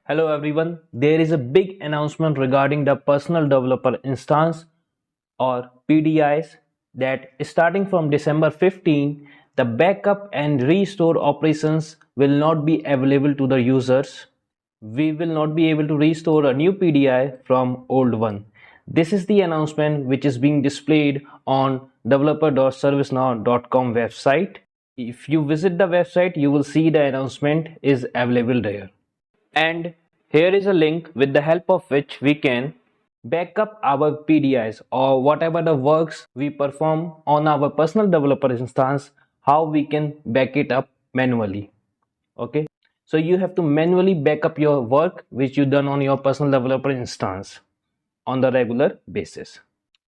Hello everyone, there is a big announcement regarding the personal developer instance or PDIs that starting from December 15, the backup and restore operations will not be available to the users. We will not be able to restore a new PDI from old one. This is the announcement which is being displayed on developer.servicenow.com website. If you visit the website, you will see the announcement is available there. And here is a link with the help of which we can back up our PDIs or whatever the works we perform on our personal developer instance, how we can back it up manually. Okay, so you have to manually back up your work which you done on your personal developer instance on the regular basis.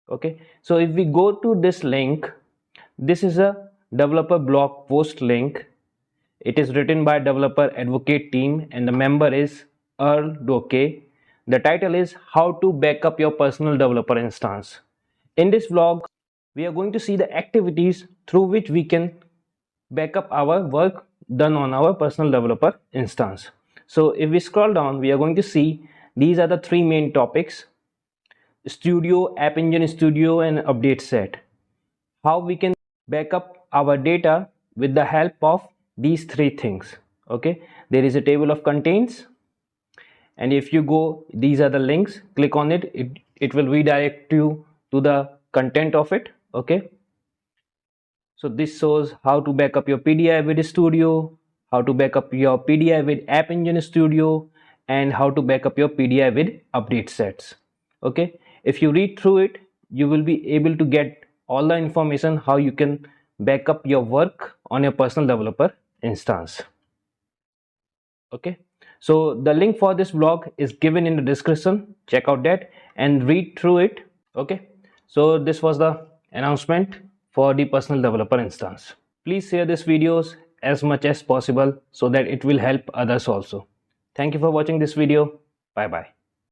Okay, so if we go to this link, this is a developer blog post link. It is written by developer advocate team and the member is Earl Doke. The title is How to Backup Your Personal Developer Instance. In this vlog, we are going to see the activities through which we can backup our work done on our personal developer instance. So if we scroll down, we are going to see these are the three main topics: Studio, App Engine Studio and Update Set. How we can backup our data with the help of these three things. Okay, there is a table of contents, and if you go, these are the links, click on it, it will redirect you to the content of it. Okay, so this shows how to back up your PDI with Studio, how to back up your PDI with App Engine Studio, and how to back up your PDI with update sets. Okay, if you read through it, you will be able to get all the information how you can back up your work on your personal developer instance. Okay, so the link for this blog is given in the description. Check out that and read through it. Okay, so this was the announcement for the personal developer instance. Please share these videos as much as possible so that it will help others also. Thank you for watching this video. Bye bye.